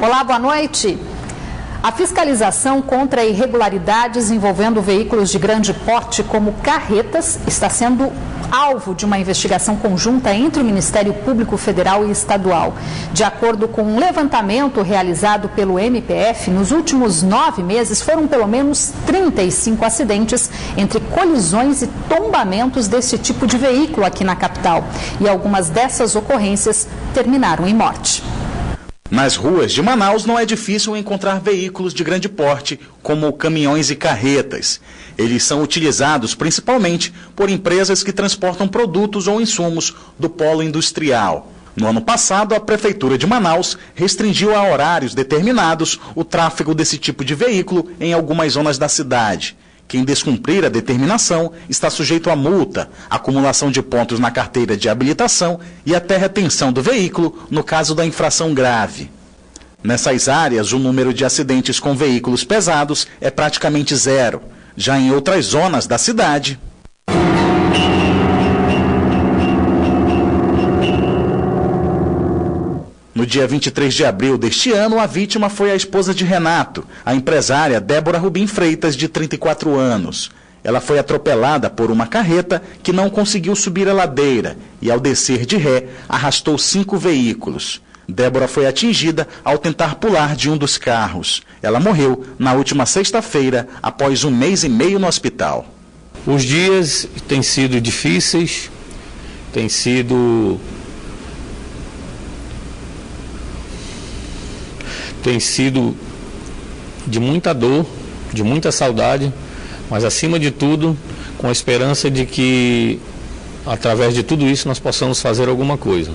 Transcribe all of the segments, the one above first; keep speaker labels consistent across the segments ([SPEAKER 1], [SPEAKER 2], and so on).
[SPEAKER 1] Olá, boa noite. A fiscalização contra irregularidades envolvendo veículos de grande porte como carretas está sendo alvo de uma investigação conjunta entre o Ministério Público Federal e Estadual. De acordo com um levantamento realizado pelo MPF, nos últimos 9 meses foram pelo menos 35 acidentes entre colisões e tombamentos desse tipo de veículo aqui na capital. E algumas dessas ocorrências terminaram em morte.
[SPEAKER 2] Nas ruas de Manaus não é difícil encontrar veículos de grande porte, como caminhões e carretas. Eles são utilizados principalmente por empresas que transportam produtos ou insumos do polo industrial. No ano passado, a Prefeitura de Manaus restringiu a horários determinados o tráfego desse tipo de veículo em algumas zonas da cidade. Quem descumprir a determinação está sujeito a multa, acumulação de pontos na carteira de habilitação e até retenção do veículo no caso da infração grave. Nessas áreas, o número de acidentes com veículos pesados é praticamente zero. Já em outras zonas da cidade... No dia 23 de abril deste ano, a vítima foi a esposa de Renato, a empresária Débora Rubim Freitas, de 34 anos. Ela foi atropelada por uma carreta que não conseguiu subir a ladeira e, ao descer de ré, arrastou 5 veículos. Débora foi atingida ao tentar pular de um dos carros. Ela morreu na última sexta-feira, após 1 mês e meio no hospital.
[SPEAKER 3] Os dias têm sido difíceis, têm sido de muita dor, de muita saudade, mas acima de tudo, com a esperança de que, através de tudo isso, nós possamos fazer alguma coisa.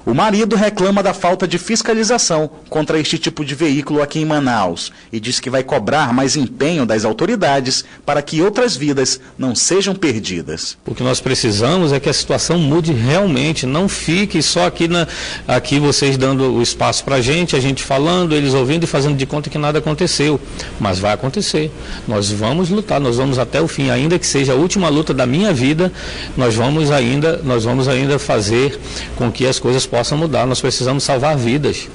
[SPEAKER 2] O marido reclama da falta de fiscalização contra este tipo de veículo aqui em Manaus e diz que vai cobrar mais empenho das autoridades para que outras vidas não sejam perdidas.
[SPEAKER 3] O que nós precisamos é que a situação mude realmente, não fique só aqui vocês dando o espaço para a gente falando, eles ouvindo e fazendo de conta que nada aconteceu. Mas vai acontecer. Nós vamos lutar, nós vamos até o fim, ainda que seja a última luta da minha vida, nós vamos ainda fazer com que as coisas possam mudar. Nós precisamos salvar vidas.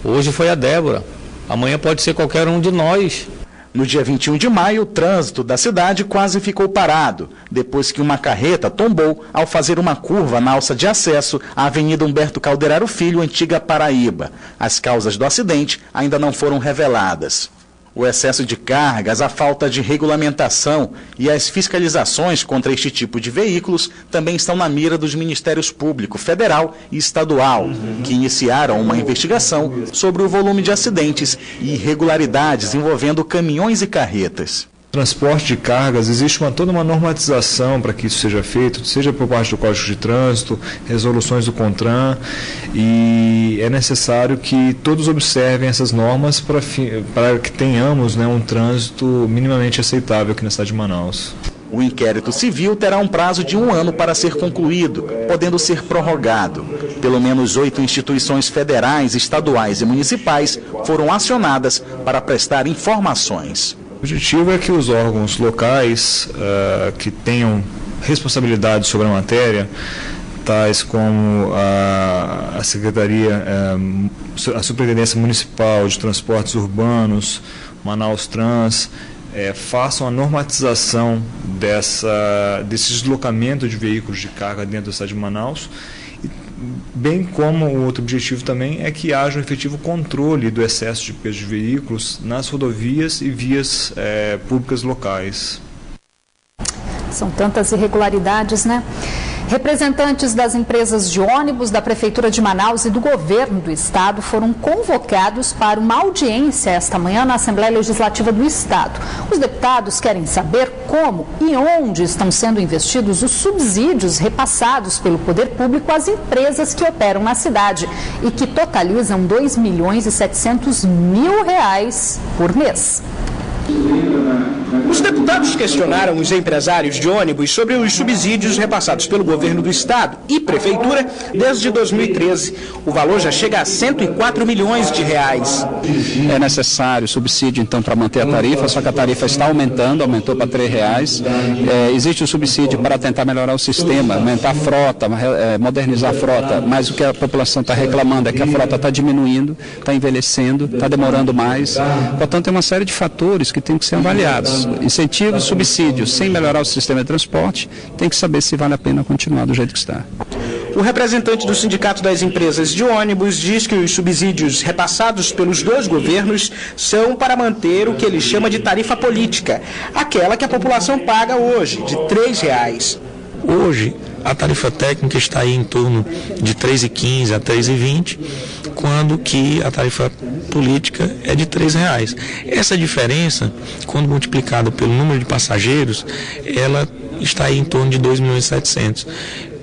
[SPEAKER 3] Hoje foi a Débora, amanhã pode ser qualquer um de nós.
[SPEAKER 2] No dia 21 de maio, o trânsito da cidade quase ficou parado, depois que uma carreta tombou ao fazer uma curva na alça de acesso à Avenida Humberto Calderaro Filho, antiga Paraíba. As causas do acidente ainda não foram reveladas. O excesso de cargas, a falta de regulamentação e as fiscalizações contra este tipo de veículos também estão na mira dos Ministérios Público Federal e Estadual, que iniciaram uma investigação sobre o volume de acidentes e irregularidades envolvendo caminhões e carretas.
[SPEAKER 4] Transporte de cargas, existe toda uma normatização para que isso seja feito, seja por parte do Código de Trânsito, resoluções do CONTRAN, e é necessário que todos observem essas normas para que tenhamos um trânsito minimamente aceitável aqui na cidade de Manaus.
[SPEAKER 2] O inquérito civil terá um prazo de 1 ano para ser concluído, podendo ser prorrogado. Pelo menos 8 instituições federais, estaduais e municipais foram acionadas para prestar informações.
[SPEAKER 4] O objetivo é que os órgãos locais que tenham responsabilidade sobre a matéria, tais como a Secretaria, a Superintendência Municipal de Transportes Urbanos, Manaus Trans, façam a normatização desse deslocamento de veículos de carga dentro da cidade de Manaus, bem como o outro objetivo também é que haja um efetivo controle do excesso de peso de veículos nas rodovias e vias públicas locais.
[SPEAKER 1] São tantas irregularidades, né? Representantes das empresas de ônibus, da Prefeitura de Manaus e do Governo do Estado foram convocados para uma audiência esta manhã na Assembleia Legislativa do Estado. Os deputados querem saber como e onde estão sendo investidos os subsídios repassados pelo poder público às empresas que operam na cidade e que totalizam R$ 2.700.000 por mês.
[SPEAKER 5] Os deputados questionaram os empresários de ônibus sobre os subsídios repassados pelo governo do estado e prefeitura desde 2013. O valor já chega a 104 milhões de reais.
[SPEAKER 6] É necessário subsídio, então, para manter a tarifa, só que a tarifa está aumentando, aumentou para R$3. Existe o subsídio para tentar melhorar o sistema, aumentar a frota, modernizar a frota, mas o que a população está reclamando é que a frota está diminuindo, está envelhecendo, está demorando mais. Portanto, tem uma série de fatores que têm que ser avaliados. Incentivos, subsídios, sem melhorar o sistema de transporte, tem que saber se vale a pena continuar do jeito que está.
[SPEAKER 5] O representante do Sindicato das Empresas de Ônibus diz que os subsídios repassados pelos dois governos são para manter o que ele chama de tarifa política, aquela que a população paga hoje, de R$3.
[SPEAKER 7] Hoje, a tarifa técnica está aí em torno de R$3,15 a R$3,20, quando que a tarifa política é de R$3. Essa diferença, quando multiplicada pelo número de passageiros, ela está aí em torno de 2.700.000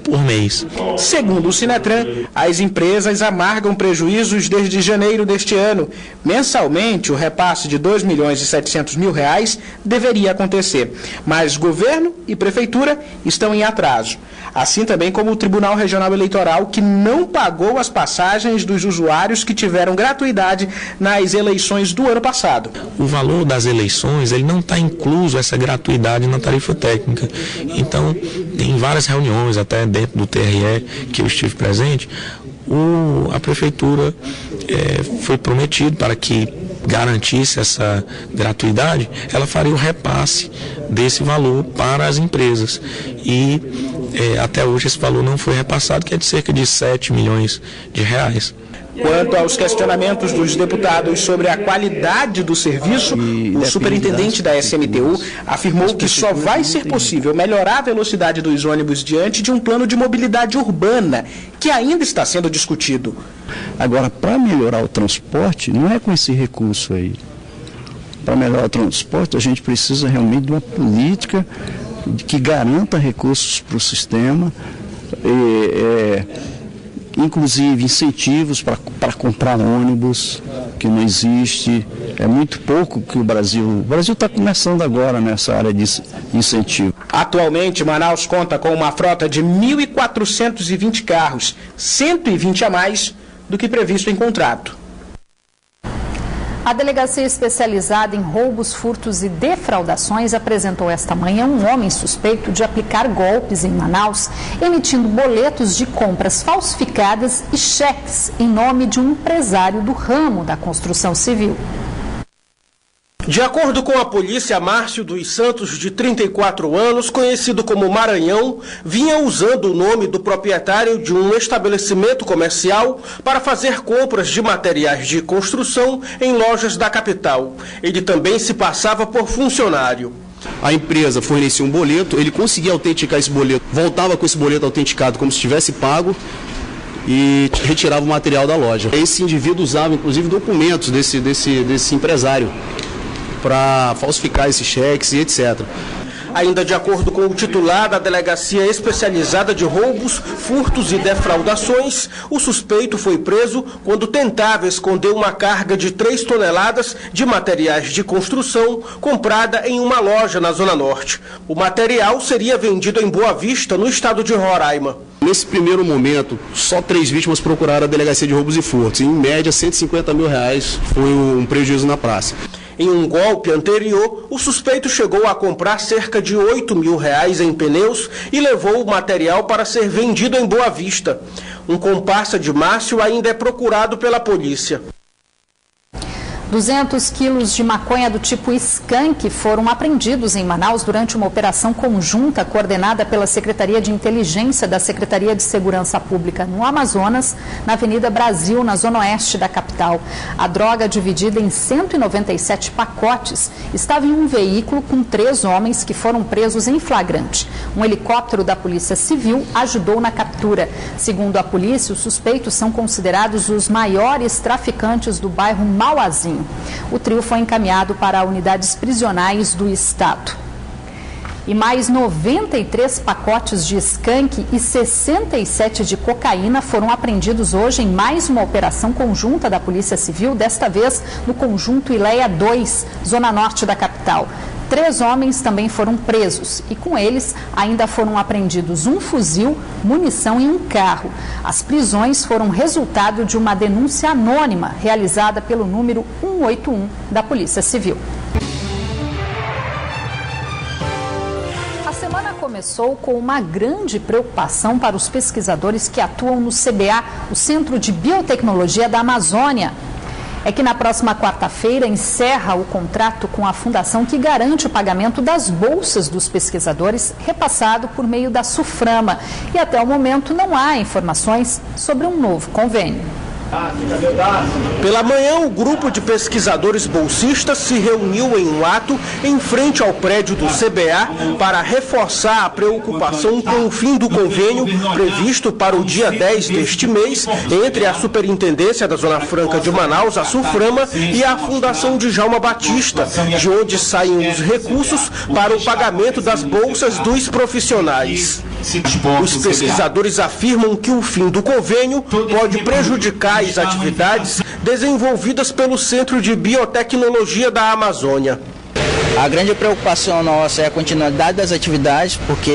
[SPEAKER 7] por mês.
[SPEAKER 5] Segundo o Sinetran, as empresas amargam prejuízos desde janeiro deste ano. Mensalmente, o repasse de R$2.700.000 deveria acontecer, mas governo e prefeitura estão em atraso. Assim também como o Tribunal Regional Eleitoral, que não pagou as passagens dos usuários que tiveram gratuidade nas eleições do ano passado.
[SPEAKER 7] O valor das eleições, ele não está incluso essa gratuidade na tarifa técnica. Então, em várias reuniões, até dentro do TRE, que eu estive presente, a prefeitura foi prometido para que garantisse essa gratuidade, ela faria o repasse desse valor para as empresas. E até hoje esse valor não foi repassado, que é de cerca de R$7 milhões.
[SPEAKER 5] Quanto aos questionamentos dos deputados sobre a qualidade do serviço, o superintendente da SMTU afirmou que só vai ser possível melhorar a velocidade dos ônibus diante de um plano de mobilidade urbana, que ainda está sendo discutido.
[SPEAKER 6] Agora, para melhorar o transporte, não é com esse recurso aí. Para melhorar o transporte, a gente precisa realmente de uma política que garanta recursos para o sistema, inclusive incentivos para comprar ônibus, que não existe. É muito pouco que o Brasil está começando agora nessa área de incentivo.
[SPEAKER 5] Atualmente, Manaus conta com uma frota de 1.420 carros, 120 a mais do que previsto em contrato.
[SPEAKER 1] A Delegacia Especializada em Roubos, Furtos e Defraudações apresentou esta manhã um homem suspeito de aplicar golpes em Manaus, emitindo boletos de compras falsificadas e cheques em nome de um empresário do ramo da construção civil.
[SPEAKER 8] De acordo com a polícia, Márcio dos Santos, de 34 anos, conhecido como Maranhão, vinha usando o nome do proprietário de um estabelecimento comercial para fazer compras de materiais de construção em lojas da capital. Ele também se passava por funcionário.
[SPEAKER 9] A empresa fornecia um boleto, ele conseguia autenticar esse boleto, voltava com esse boleto autenticado como se tivesse pago e retirava o material da loja. Esse indivíduo usava, inclusive, documentos desse empresário para falsificar esses cheques e etc.
[SPEAKER 8] Ainda de acordo com o titular da Delegacia Especializada de Roubos, Furtos e Defraudações, o suspeito foi preso quando tentava esconder uma carga de 3 toneladas de materiais de construção comprada em uma loja na Zona Norte. O material seria vendido em Boa Vista, no estado de Roraima.
[SPEAKER 9] Nesse primeiro momento, só 3 vítimas procuraram a Delegacia de Roubos e Furtos. Em média, R$150 mil foi um prejuízo na praça.
[SPEAKER 8] Em um golpe anterior, o suspeito chegou a comprar cerca de R$8 mil em pneus e levou o material para ser vendido em Boa Vista. Um comparsa de Márcio ainda é procurado pela polícia.
[SPEAKER 1] 200 quilos de maconha do tipo skunk foram apreendidos em Manaus durante uma operação conjunta coordenada pela Secretaria de Inteligência da Secretaria de Segurança Pública no Amazonas, na Avenida Brasil, na zona oeste da capital. A droga, dividida em 197 pacotes, estava em um veículo com 3 homens que foram presos em flagrante. Um helicóptero da Polícia Civil ajudou na captura. Segundo a polícia, os suspeitos são considerados os maiores traficantes do bairro Mauazinho. O trio foi encaminhado para unidades prisionais do estado. E mais 93 pacotes de skunk e 67 de cocaína foram apreendidos hoje em mais uma operação conjunta da Polícia Civil, desta vez no conjunto Ileia 2, zona norte da capital. 3 homens também foram presos e com eles ainda foram apreendidos um fuzil, munição e um carro. As prisões foram resultado de uma denúncia anônima realizada pelo número 181 da Polícia Civil. A semana começou com uma grande preocupação para os pesquisadores que atuam no CBA, o Centro de Biotecnologia da Amazônia. É que na próxima quarta-feira encerra o contrato com a fundação que garante o pagamento das bolsas dos pesquisadores repassado por meio da SUFRAMA. E até o momento não há informações sobre um novo convênio.
[SPEAKER 8] Pela manhã, o grupo de pesquisadores bolsistas se reuniu em um ato em frente ao prédio do CBA para reforçar a preocupação com o fim do convênio previsto para o dia 10 deste mês entre a Superintendência da Zona Franca de Manaus, a SUFRAMA, e a Fundação Djalma Batista, de onde saem os recursos para o pagamento das bolsas dos profissionais. Os pesquisadores afirmam que o fim do convênio pode prejudicar as atividades desenvolvidas pelo Centro de Biotecnologia da Amazônia.
[SPEAKER 10] A grande preocupação nossa é a continuidade das atividades, porque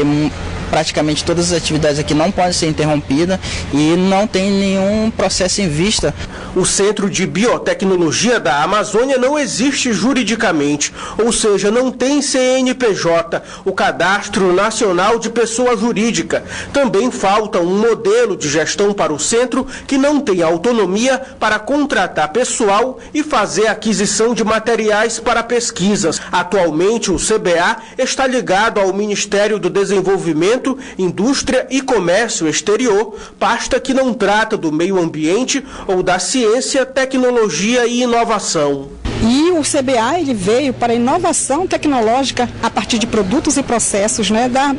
[SPEAKER 10] praticamente todas as atividades aqui não podem ser interrompidas e não tem nenhum processo em vista.
[SPEAKER 8] O Centro de Biotecnologia da Amazônia não existe juridicamente, ou seja, não tem CNPJ, o Cadastro Nacional de Pessoa Jurídica. Também falta um modelo de gestão para o centro que não tem autonomia para contratar pessoal e fazer aquisição de materiais para pesquisas. Atualmente, o CBA está ligado ao Ministério do Desenvolvimento, Indústria e Comércio Exterior, pasta que não trata do meio ambiente ou da ciência, tecnologia e inovação.
[SPEAKER 11] E o CBA ele veio para a inovação tecnológica a partir de produtos e processos,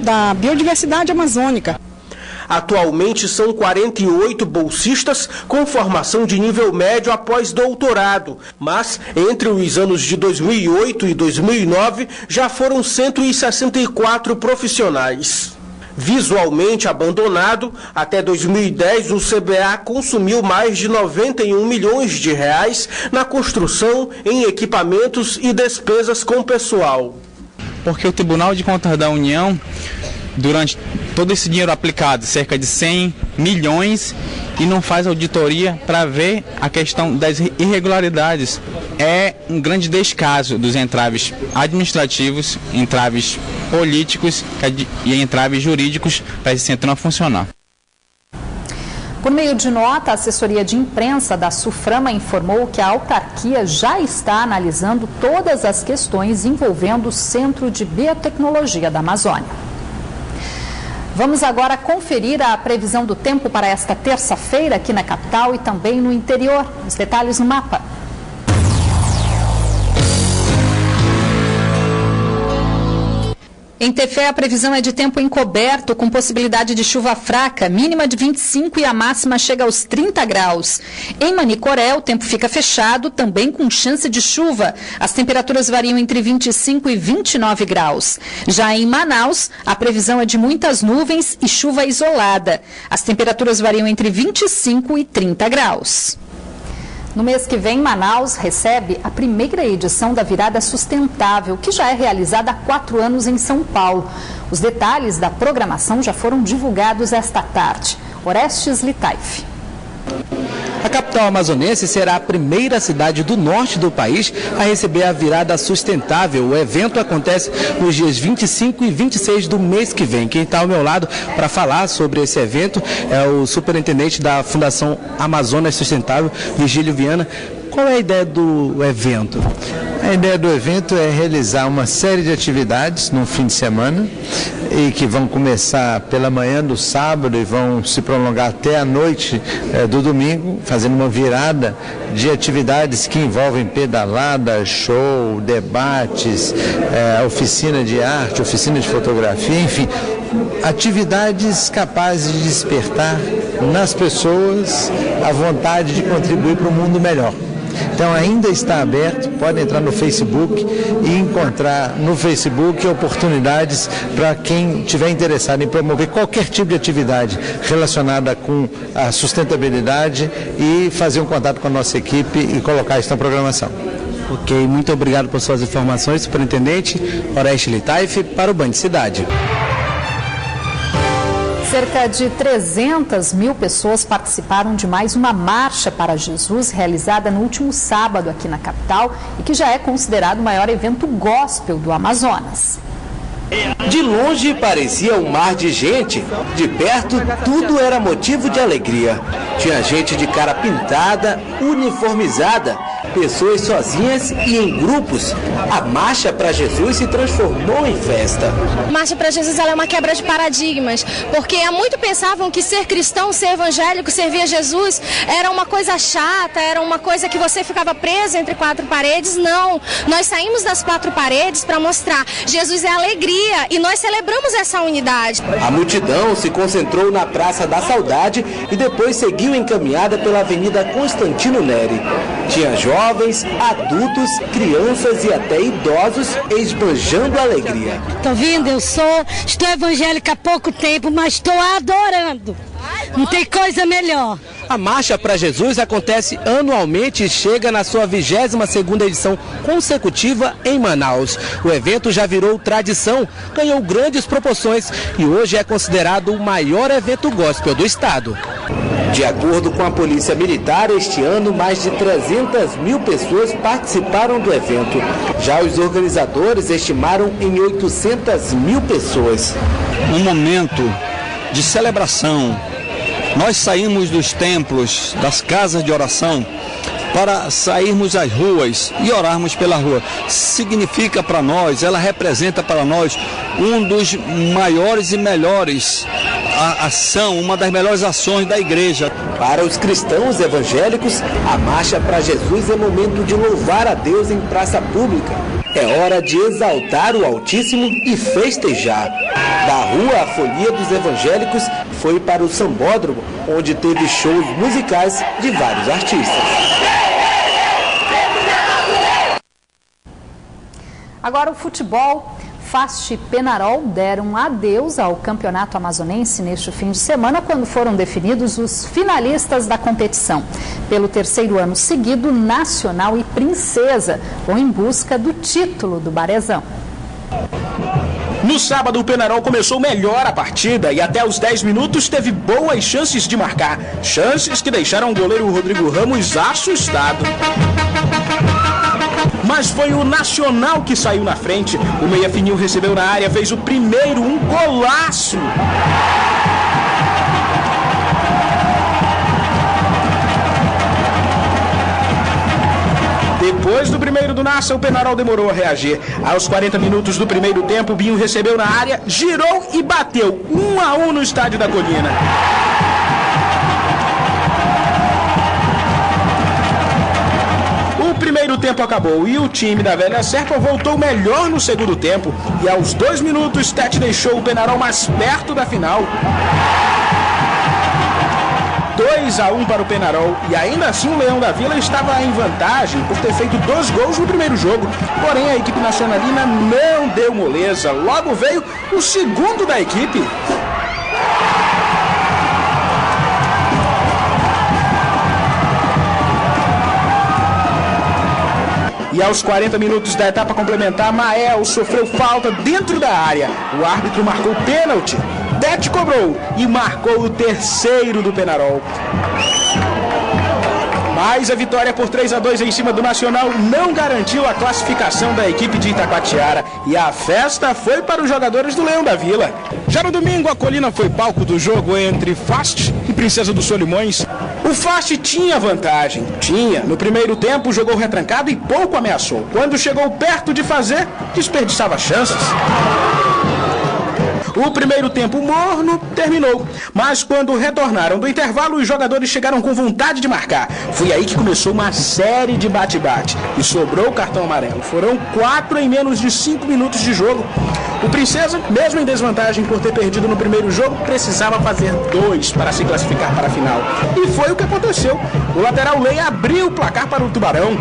[SPEAKER 11] da biodiversidade amazônica.
[SPEAKER 8] Atualmente são 48 bolsistas com formação de nível médio após doutorado, mas entre os anos de 2008 e 2009 já foram 164 profissionais. Visualmente abandonado, até 2010 o CBA consumiu mais de 91 milhões de reais na construção, em equipamentos e despesas com pessoal.
[SPEAKER 12] Porque o Tribunal de Contas da União, durante todo esse dinheiro aplicado, cerca de 100 milhões, e não faz auditoria para ver a questão das irregularidades. É um grande descaso dos entraves administrativos, entraves políticos e entraves jurídicos para esse centro não funcionar.
[SPEAKER 1] Por meio de nota, a assessoria de imprensa da SUFRAMA informou que a autarquia já está analisando todas as questões envolvendo o Centro de Biotecnologia da Amazônia. Vamos agora conferir a previsão do tempo para esta terça-feira aqui na capital e também no interior. Os detalhes no mapa. Em Tefé, a previsão é de tempo encoberto, com possibilidade de chuva fraca, mínima de 25 e a máxima chega aos 30 graus. Em Manicoré, o tempo fica fechado, também com chance de chuva. As temperaturas variam entre 25 e 29 graus. Já em Manaus, a previsão é de muitas nuvens e chuva isolada. As temperaturas variam entre 25 e 30 graus. No mês que vem, Manaus recebe a primeira edição da Virada Sustentável, que já é realizada há 4 anos em São Paulo. Os detalhes da programação já foram divulgados esta tarde. Orestes Litaif.
[SPEAKER 13] A capital amazonense será a primeira cidade do norte do país a receber a Virada Sustentável. O evento acontece nos dias 25 e 26 do mês que vem. Quem está ao meu lado para falar sobre esse evento é o superintendente da Fundação Amazonas Sustentável, Virgílio Viana. Qual é a ideia do evento?
[SPEAKER 14] A ideia do evento é realizar uma série de atividades no fim de semana e que vão começar pela manhã do sábado e vão se prolongar até a noite do domingo, fazendo uma virada de atividades que envolvem pedalada, show, debates, oficina de arte, oficina de fotografia, enfim, atividades capazes de despertar nas pessoas a vontade de contribuir para um mundo melhor. Então ainda está aberto, pode entrar no Facebook e encontrar no Facebook oportunidades para quem estiver interessado em promover qualquer tipo de atividade relacionada com a sustentabilidade e fazer um contato com a nossa equipe e colocar isso na programação.
[SPEAKER 13] Ok, muito obrigado por suas informações, superintendente Oreste Litaif, para o Band Cidade.
[SPEAKER 1] Cerca de 300 mil pessoas participaram de mais uma Marcha para Jesus, realizada no último sábado aqui na capital e que já é considerado o maior evento gospel do Amazonas.
[SPEAKER 15] De longe parecia um mar de gente, de perto tudo era motivo de alegria. Tinha gente de cara pintada, uniformizada, pessoas sozinhas e em grupos. A Marcha para Jesus se transformou em festa.
[SPEAKER 16] A Marcha para Jesus ela é uma quebra de paradigmas, porque há muito pensavam que ser cristão, ser evangélico, servir a Jesus era uma coisa chata, era uma coisa que você ficava preso entre quatro paredes. Não, nós saímos das quatro paredes para mostrar Jesus é alegria e nós celebramos essa unidade.
[SPEAKER 15] A multidão se concentrou na Praça da Saudade e depois seguiu encaminhada pela Avenida Constantino Neri. Tinha jovens, adultos, crianças e até idosos esbanjando alegria.
[SPEAKER 17] Estou vindo, estou evangélica há pouco tempo, mas estou adorando. Não tem coisa melhor.
[SPEAKER 13] A Marcha para Jesus acontece anualmente e chega na sua 22ª edição consecutiva em Manaus. O evento já virou tradição, ganhou grandes proporções e hoje é considerado o maior evento gospel do estado.
[SPEAKER 15] De acordo com a Polícia Militar, este ano mais de 300 mil pessoas participaram do evento. Já os organizadores estimaram em 800 mil pessoas.
[SPEAKER 18] Um momento de celebração. Nós saímos dos templos, das casas de oração, para sairmos às ruas e orarmos pela rua. Significa para nós, ela representa para nós um dos maiores e melhores uma das melhores ações da igreja.
[SPEAKER 15] Para os cristãos evangélicos, a Marcha para Jesus é momento de louvar a Deus em praça pública. É hora de exaltar o Altíssimo e festejar. Da rua, a folia dos evangélicos foi para o Sambódromo, onde teve shows musicais de vários artistas.
[SPEAKER 1] Agora o futebol. Fast e Penarol deram adeus ao campeonato amazonense neste fim de semana, quando foram definidos os finalistas da competição. Pelo terceiro ano seguido, Nacional e Princesa vão em busca do título do Barezão.
[SPEAKER 5] No sábado, o Penarol começou melhor a partida e até os 10 minutos teve boas chances de marcar. Chances que deixaram o goleiro Rodrigo Ramos assustado. Mas foi o Nacional que saiu na frente. O meia fininho recebeu na área, fez o primeiro, um golaço. Depois do primeiro do Naça, o Penarol demorou a reagir. Aos 40 minutos do primeiro tempo, Binho recebeu na área, girou e bateu 1-1 no estádio da Colina. O primeiro tempo acabou e o time da Velha Serpa voltou melhor no segundo tempo. E aos 2 minutos, Tete deixou o Penarol mais perto da final. 2-1 para o Penarol, e ainda assim o Leão da Vila estava em vantagem por ter feito 2 gols no primeiro jogo. Porém, a equipe nacionalina não deu moleza. Logo veio o segundo da equipe. E aos 40 minutos da etapa complementar, Mael sofreu falta dentro da área. O árbitro marcou pênalti. Tete cobrou e marcou o terceiro do Penarol. Mas a vitória por 3-2 em cima do Nacional não garantiu a classificação da equipe de Itacoatiara. E a festa foi para os jogadores do Leão da Vila. Já no domingo, a Colina foi palco do jogo entre Fast e Princesa dos Solimões. O Fast tinha vantagem. No primeiro tempo, jogou retrancado e pouco ameaçou. Quando chegou perto de fazer, desperdiçava chances. O primeiro tempo morno terminou, mas quando retornaram do intervalo, os jogadores chegaram com vontade de marcar. Foi aí que começou uma série de bate-bate e sobrou o cartão amarelo. Foram 4 em menos de 5 minutos de jogo. O Princesa, mesmo em desvantagem por ter perdido no primeiro jogo, precisava fazer 2 para se classificar para a final. E foi o que aconteceu. O lateral Lei abriu o placar para o Tubarão.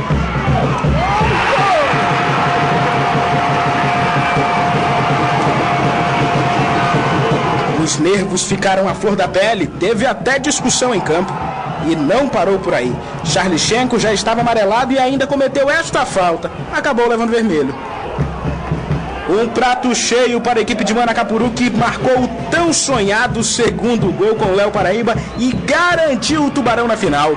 [SPEAKER 5] Os nervos ficaram à flor da pele, teve até discussão em campo. E não parou por aí. Charlichenko já estava amarelado e ainda cometeu esta falta. Acabou levando vermelho. Um prato cheio para a equipe de Manacapuru, que marcou o tão sonhado segundo gol com o Léo Paraíba e garantiu o Tubarão na final.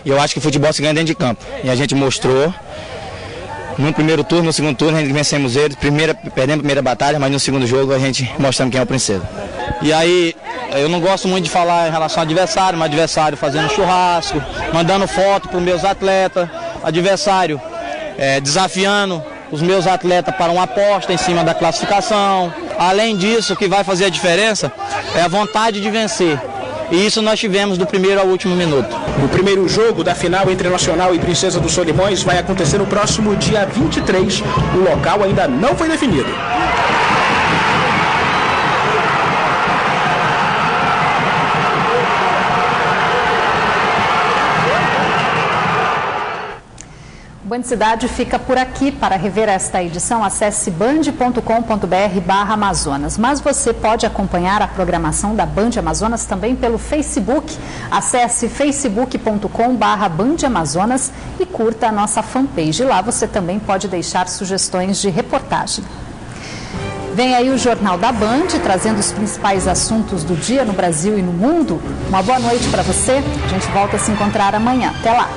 [SPEAKER 10] E eu acho que o futebol se ganha dentro de campo. E a gente mostrou. No primeiro turno, no segundo turno, a gente vencemos eles. Perdemos a primeira batalha, mas no segundo jogo a gente mostramos quem é o Princesa. E aí, eu não gosto muito de falar em relação ao adversário, mas adversário fazendo churrasco, mandando foto para os meus atletas, adversário desafiando os meus atletas para uma aposta em cima da classificação. Além disso, o que vai fazer a diferença é a vontade de vencer. E isso nós tivemos do primeiro ao último minuto.
[SPEAKER 5] O primeiro jogo da final entre Nacional e Princesa dos Solimões vai acontecer no próximo dia 23. O local ainda não foi definido.
[SPEAKER 1] O Band Cidade fica por aqui. Para rever esta edição, acesse band.com.br/Amazonas. Mas você pode acompanhar a programação da Band Amazonas também pelo Facebook. Acesse facebook.com/BandAmazonas e curta a nossa fanpage. Lá você também pode deixar sugestões de reportagem. Vem aí o Jornal da Band, trazendo os principais assuntos do dia no Brasil e no mundo. Uma boa noite para você. A gente volta a se encontrar amanhã. Até lá.